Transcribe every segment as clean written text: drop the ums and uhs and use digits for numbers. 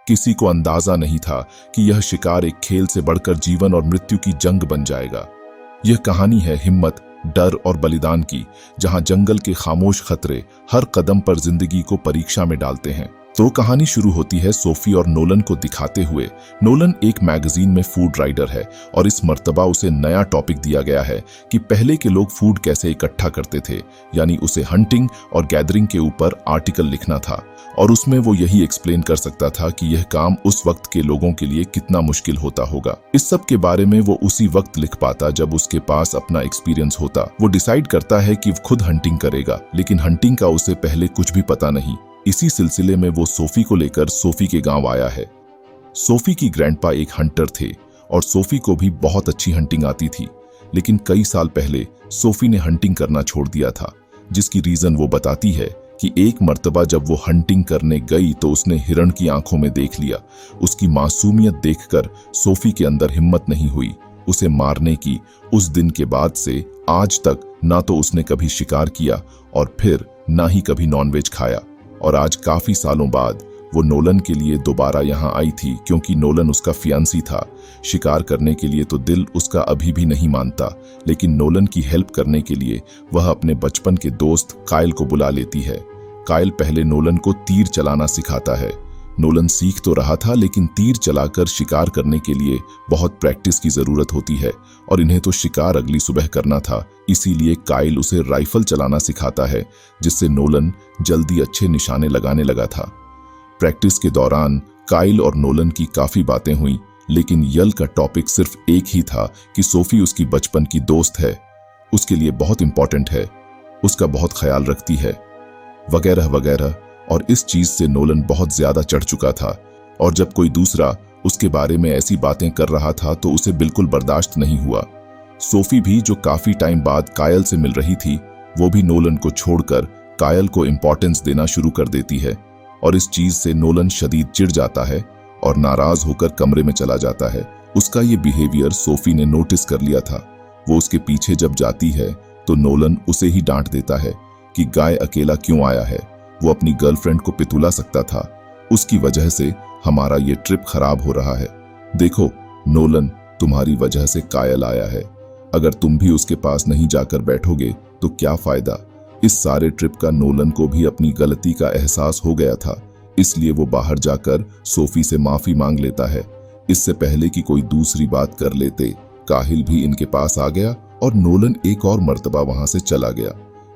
किसी को अंदाजा नहीं था कि यह शिकार एक खेल से बढ़कर जीवन और मृत्यु की जंग बन जाएगा। यह कहानी है हिम्मत, डर और बलिदान की, जहां जंगल के खामोश खतरे हर कदम पर जिंदगी को परीक्षा में डालते हैं। तो कहानी शुरू होती है सोफी और नोलन को दिखाते हुए। नोलन एक मैगजीन में फूड राइटर है और इस मर्तबा उसे नया टॉपिक दिया गया है कि पहले के लोग फूड कैसे इकट्ठा करते थे, यानी उसे हंटिंग और गैदरिंग के ऊपर आर्टिकल लिखना था और उसमें वो यही एक्सप्लेन कर सकता था कि यह काम उस वक्त के लोगों के लिए कितना मुश्किल होता होगा। इस सब के बारे में वो उसी वक्त लिख पाता जब उसके पास अपना एक्सपीरियंस होता। वो डिसाइड करता है कि खुद हंटिंग करेगा, लेकिन हंटिंग का उसे पहले कुछ भी पता नहीं। इसी सिलसिले में वो सोफी को लेकर सोफी के गांव आया है। सोफी की ग्रैंडपा एक हंटर थे और सोफी को भी बहुत अच्छी हंटिंग आती थी, लेकिन कई साल पहले सोफी ने हंटिंग करना छोड़ दिया था, जिसकी रीजन वो बताती है कि एक मर्तबा जब वो हंटिंग करने गई तो उसने हिरण की आंखों में देख लिया। उसकी मासूमियत देखकर सोफी के अंदर हिम्मत नहीं हुई उसे मारने की। उस दिन के बाद से आज तक ना तो उसने कभी शिकार किया और फिर ना ही कभी नॉनवेज खाया। और आज काफी सालों बाद वो नोलन के लिए दोबारा यहाँ आई थी, क्योंकि नोलन उसका फियांसी था। शिकार करने के लिए तो दिल उसका अभी भी नहीं मानता, लेकिन नोलन की हेल्प करने के लिए वह अपने बचपन के दोस्त कायल को बुला लेती है। कायल पहले नोलन को तीर चलाना सिखाता है। नोलन सीख तो रहा था, लेकिन तीर चलाकर शिकार करने के लिए बहुत प्रैक्टिस की जरूरत होती है और इन्हें तो शिकार अगली सुबह करना था। इसीलिए कायल उसे राइफल चलाना सिखाता है, जिससे नोलन जल्दी अच्छे निशाने लगाने लगा था। प्रैक्टिस के दौरान कायल और नोलन की काफी बातें हुई, लेकिन यल का टॉपिक सिर्फ एक ही था कि सोफी उसकी बचपन की दोस्त है, उसके लिए बहुत इंपॉर्टेंट है, उसका बहुत ख्याल रखती है, वगैरह वगैरह। और इस चीज से नोलन बहुत ज्यादा चढ़ चुका था और जब कोई दूसरा उसके बारे में ऐसी बातें कर रहा था तो उसे बिल्कुल बर्दाश्त नहीं हुआ। सोफी भी, जो काफी टाइम बाद कायल से मिल रही थी, वो भी नोलन को छोड़कर कायल को इंपॉर्टेंस देना शुरू कर देती है और इस चीज से नोलन शदीद चिढ़ जाता है और नाराज होकर कमरे में चला जाता है। उसका ये बिहेवियर सोफी ने नोटिस कर लिया था। वो उसके पीछे जब जाती है तो नोलन उसे ही डांट देता है कि गाय अकेला क्यों आया है, वो अपनी गर्लफ्रेंड को पितुला सकता था, उसकी वजह से हमारा ये ट्रिप खराब हो रहा है। देखो नोलन, तुम्हारी वजह से कायल आया है, अगर तुम भी उसके पास नहीं जाकर बैठोगे तो क्या फायदा। इस सारे ट्रिप का नोलन को भी अपनी गलती का एहसास हो गया था, इसलिए वो बाहर जाकर सोफी से माफी मांग लेता है। इससे पहले कि कोई दूसरी बात कर लेते, गाहिल भी इनके पास आ गया और नोलन एक और मर्तबा वहां से चला गया।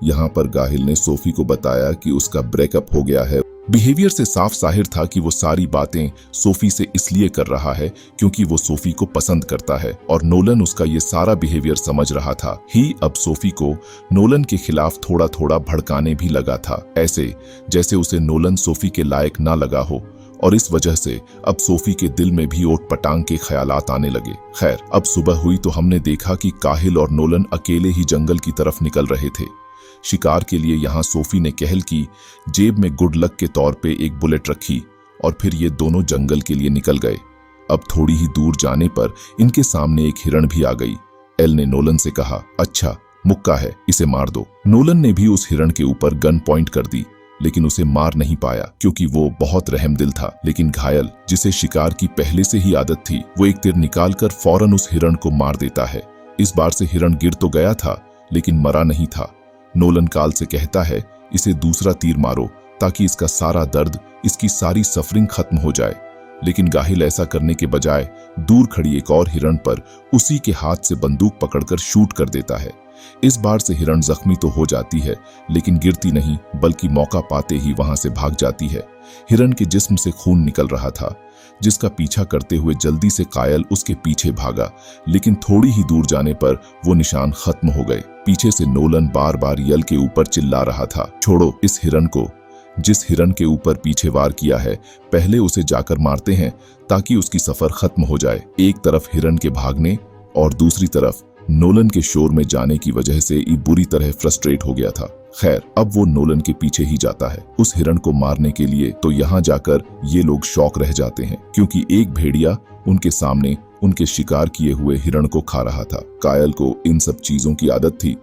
यहाँ पर गाहिल ने सोफी को बताया कि उसका ब्रेकअप हो गया है। बिहेवियर से साफ जाहिर था कि वो सारी बातें सोफी से इसलिए कर रहा है क्योंकि वो सोफी को पसंद करता है और नोलन उसका ये सारा बिहेवियर समझ रहा था ही। अब सोफी को नोलन के खिलाफ थोड़ा थोड़ा भड़काने भी लगा था, ऐसे जैसे उसे नोलन सोफी के लायक ना लगा हो और इस वजह से अब सोफी के दिल में भी ओट पटांग के ख्यालात आने लगे। खैर, अब सुबह हुई तो हमने देखा कि काहिल और नोलन अकेले ही जंगल की तरफ निकल रहे थे शिकार के लिए। यहाँ सोफी ने कहल की जेब में गुड लक के तौर पे एक बुलेट रखी और फिर ये दोनों जंगल के लिए निकल गए। अब थोड़ी ही दूर जाने पर इनके सामने एक हिरण भी आ गई। एल ने नोलन से कहा, अच्छा मुक्का है, इसे मार दो। नोलन ने भी उस हिरण के ऊपर गन पॉइंट कर दी, लेकिन उसे मार नहीं पाया क्योंकि वो बहुत रहमदिल था। लेकिन घायल, जिसे शिकार की पहले से ही आदत थी, वो एक तीर निकालकर फौरन उस हिरण को मार देता है। इस बार से हिरण गिर तो गया था लेकिन मरा नहीं था। नोलन काल से कहता है, इसे दूसरा तीर मारो ताकि इसका सारा दर्द, इसकी सारी सफरिंग खत्म हो जाए। लेकिन गाहिल ऐसा करने के बजाय दूर खड़ी एक और हिरण पर उसी के हाथ से बंदूक पकड़कर शूट कर देता है। इस बार से हिरण जख्मी तो हो जाती है लेकिन गिरती नहीं, बल्कि मौका पाते ही वहां से भाग जाती है। हिरण के जिस्म से खून निकल रहा था, जिसका पीछा करते हुए जल्दी से कायल उसके पीछे भागा, लेकिन थोड़ी ही दूर जाने पर वो निशान खत्म हो गए। पीछे से नोलन बार बार यल के ऊपर चिल्ला रहा था, छोड़ो इस हिरण को। जिस हिरण के ऊपर पीछे वार किया है, पहले उसे जाकर मारते हैं ताकि उसकी सफर खत्म हो जाए। एक तरफ हिरण के भागने और दूसरी तरफ नोलन के शोर में जाने की वजह से ये बुरी तरह फ्रस्ट्रेट हो गया था। खैर, अब वो नोलन के पीछे ही जाता है उस हिरण को मारने के लिए। तो यहाँ जाकर ये लोग शौक रह जाते हैं क्योंकि एक भेड़िया उनके सामने उनके शिकार किए हुए हिरण को खा रहा था। कायल को इन सब चीजों की आदत थी।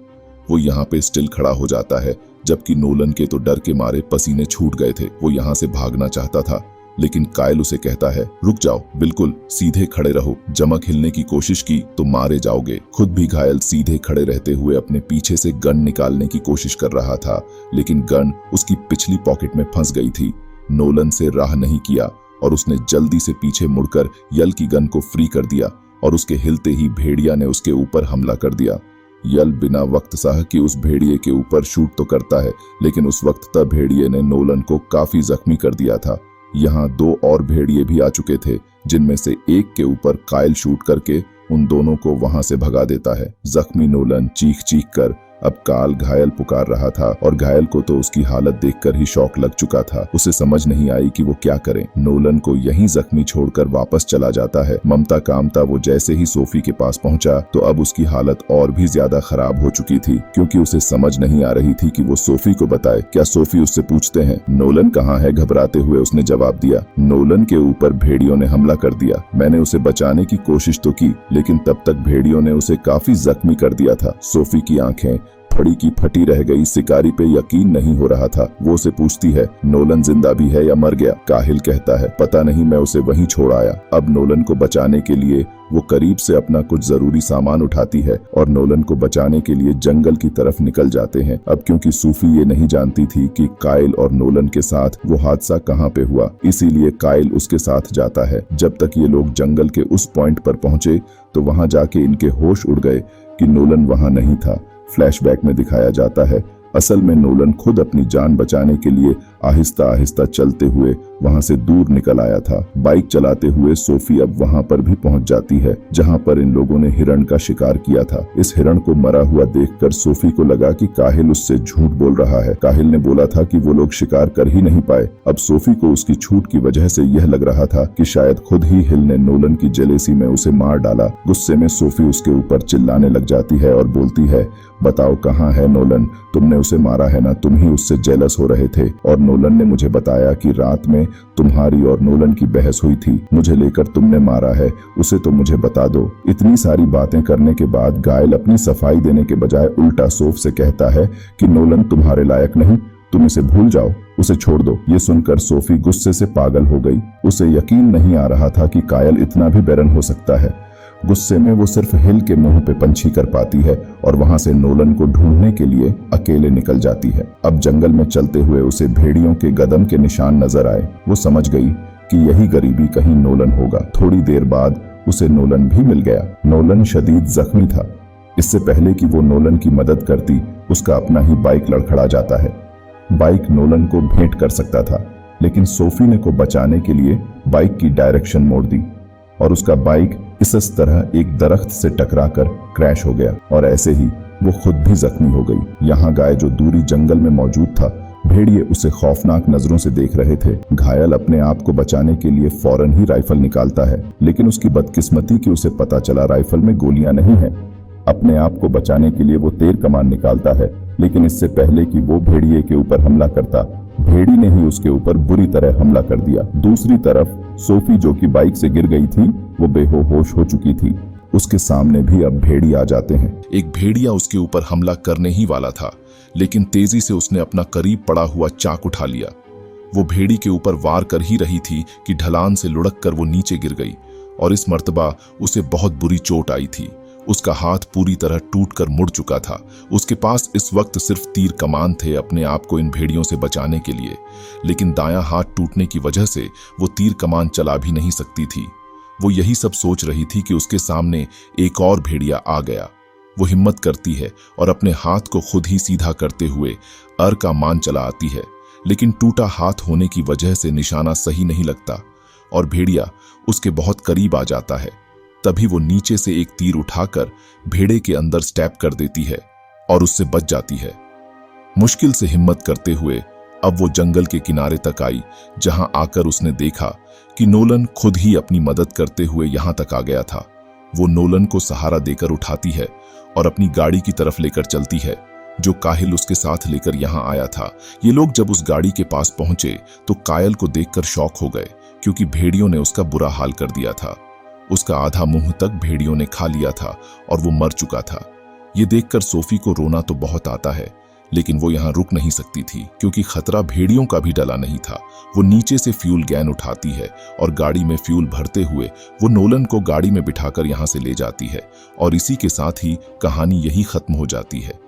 वो यहाँ पे स्टिल खड़ा हो जाता है, जबकि नोलन के तो डर के मारे पसीने छूट गए थे। वो यहाँ से भागना चाहता था लेकिन कायल उसे कहता है, रुक जाओ, बिल्कुल सीधे खड़े रहो, जमक हिलने की कोशिश की तो मारे जाओगे। खुद भी घायल सीधे खड़े रहते हुए अपने पीछे से गन निकालने की कोशिश कर रहा था, लेकिन गन उसकी पिछली पॉकेट में फंस गई थी। नोलन से राह नहीं किया और उसने जल्दी से पीछे मुड़कर यल की गन को फ्री कर दिया और उसके हिलते ही भेड़िया ने उसके ऊपर हमला कर दिया। यल बिना वक्त सह कि उस भेड़िए के ऊपर शूट तो करता है, लेकिन उस वक्त तब भेड़िए ने नोलन को काफी जख्मी कर दिया था। यहाँ 2 और भेड़िए भी आ चुके थे, जिनमें से एक के ऊपर कायल शूट करके उन दोनों को वहां से भगा देता है। जख्मी नोलन चीख चीख कर अब काल घायल पुकार रहा था और घायल को तो उसकी हालत देखकर ही शौक लग चुका था। उसे समझ नहीं आई कि वो क्या करे। नोलन को यहीं जख्मी छोड़कर वापस चला जाता है। ममता कामता वो जैसे ही सोफी के पास पहुंचा तो अब उसकी हालत और भी ज्यादा खराब हो चुकी थी, क्योंकि उसे समझ नहीं आ रही थी कि वो सोफी को बताए। क्या सोफी उससे पूछते हैं, नोलन कहाँ है? घबराते हुए उसने जवाब दिया, नोलन के ऊपर भेड़ियों ने हमला कर दिया। मैंने उसे बचाने की कोशिश तो की, लेकिन तब तक भेड़ियों ने उसे काफी जख्मी कर दिया था। सोफी की आंखें फटी की फटी रह गई। शिकारी पे यकीन नहीं हो रहा था। वो उसे पूछती है, नोलन जिंदा भी है या मर गया? काहिल कहता है, पता नहीं, मैं उसे वहीं छोड़ आया। अब नोलन को बचाने के लिए वो करीब से अपना कुछ जरूरी सामान उठाती है और नोलन को बचाने के लिए जंगल की तरफ निकल जाते हैं। अब क्योंकि सूफी ये नहीं जानती थी कि कायल और नोलन के साथ वो हादसा कहाँ पे हुआ, इसीलिए कायल उसके साथ जाता है। जब तक ये लोग जंगल के उस पॉइंट पर पहुंचे तो वहां जाके इनके होश उड़ गए कि नोलन वहां नहीं था। फ्लैशबैक में दिखाया जाता है, असल में नोलन खुद अपनी जान बचाने के लिए आहिस्ता आहिस्ता चलते हुए वहां से दूर निकल आया था। बाइक चलाते हुए सोफी अब वहां पर भी पहुंच जाती है जहां पर इन लोगों ने हिरण का शिकार किया था। इस हिरण को मरा हुआ देखकर सोफी को लगा कि काहिल उससे झूठ बोल रहा है। काहिल ने बोला था कि वो लोग शिकार कर ही नहीं पाए। अब सोफी को उसकी छूट की वजह से यह लग रहा था कि शायद खुद ही हिल ने नोलन की जेलेसी में उसे मार डाला। गुस्से में सोफी उसके ऊपर चिल्लाने लग जाती है और बोलती है, बताओ कहाँ है नोलन? तुमने उसे मारा है ना? तुम ही उससे जेलस हो रहे थे और नोलन ने मुझे बताया कि रात में तुम्हारी और नोलन की बहस हुई थी। मुझे लेकर तुमने मारा है, उसे तो मुझे बता दो। इतनी सारी बातें करने के बाद घायल अपनी सफाई देने के बजाय उल्टा सोफ से कहता है कि नोलन तुम्हारे लायक नहीं, तुम इसे भूल जाओ, उसे छोड़ दो। ये सुनकर सोफी गुस्से से पागल हो गई। उसे यकीन नहीं आ रहा था कि कायल इतना भी बेरहम हो सकता है। गुस्से में वो सिर्फ हिल के मुंह पे पंछी कर पाती है और वहां से नोलन को ढूंढने के लिए अकेले निकल जाती है। अब जंगल में चलते हुए उसे भेड़ियों के कदम के निशान नजर आए। वो समझ गई कि यही गरीबी कहीं नोलन होगा। थोड़ी देर बाद उसे नोलन भी मिल गया। नोलन शदीद जख्मी था। इससे पहले कि वो नोलन की मदद करती, उसका अपना ही बाइक लड़खड़ा जाता है। बाइक नोलन को भेंट कर सकता था, लेकिन सोफी ने को बचाने के लिए बाइक की डायरेक्शन मोड़ दी और उसका बाइक इस तरह एक दरख्त से टकराकर क्रैश हो गया और ऐसे ही वो खुद भी जख्मी हो गई। यहाँ गाय जो दूरी जंगल में मौजूद था, भेड़िए उसे खौफनाक नजरों से देख रहे थे। घायल अपने आप को बचाने के लिए फौरन ही राइफल निकालता है, लेकिन उसकी बदकिस्मती कि उसे पता चला राइफल में गोलियां नहीं है। अपने आप को बचाने के लिए वो तीर कमान निकालता है, लेकिन इससे पहले कि वो भेड़िए के ऊपर हमला करता, भेड़ी ने ही उसके ऊपर बुरी तरह हमला कर दिया। दूसरी तरफ सोफी जो कि बाइक से गिर गई थी, वो बेहोश हो चुकी थी। उसके सामने भी अब भेड़ी आ जाते हैं। एक भेड़िया उसके ऊपर हमला करने ही वाला था, लेकिन तेजी से उसने अपना करीब पड़ा हुआ चाक उठा लिया। वो भेड़ी के ऊपर वार कर ही रही थी कि ढलान से लुढ़क कर वो नीचे गिर गई और इस मर्तबा उसे बहुत बुरी चोट आई थी। उसका हाथ पूरी तरह टूटकर मुड़ चुका था। उसके पास इस वक्त सिर्फ तीर कमान थे अपने आप को इन भेड़ियों से बचाने के लिए, लेकिन दायां हाथ टूटने की वजह से वो तीर कमान चला भी नहीं सकती थी। वो यही सब सोच रही थी कि उसके सामने एक और भेड़िया आ गया। वो हिम्मत करती है और अपने हाथ को खुद ही सीधा करते हुए अर का मान चला आती है, लेकिन टूटा हाथ होने की वजह से निशाना सही नहीं लगता और भेड़िया उसके बहुत करीब आ जाता है। तभी वो नीचे से एक तीर उठाकर भेड़े के अंदर स्टैब कर देती है और उससे बच जाती है। मुश्किल से हिम्मत करते हुए अब वो जंगल के किनारे तक आई, जहां आकर उसने देखा कि नोलन खुद ही अपनी मदद करते हुए यहां तक आ गया था। वो नोलन को सहारा देकर उठाती है और अपनी गाड़ी की तरफ लेकर चलती है, जो काहिल उसके साथ लेकर यहां आया था। ये लोग जब उस गाड़ी के पास पहुंचे तो कायल को देखकर शॉक हो गए, क्योंकि भेड़ियों ने उसका बुरा हाल कर दिया था। उसका आधा मुंह तक भेड़ियों ने खा लिया था और वो मर चुका था। ये देखकर सोफी को रोना तो बहुत आता है, लेकिन वो यहाँ रुक नहीं सकती थी क्योंकि खतरा भेड़ियों का भी डला नहीं था। वो नीचे से फ्यूल गैन उठाती है और गाड़ी में फ्यूल भरते हुए वो नोलन को गाड़ी में बिठाकर यहाँ से ले जाती है और इसी के साथ ही कहानी यही खत्म हो जाती है।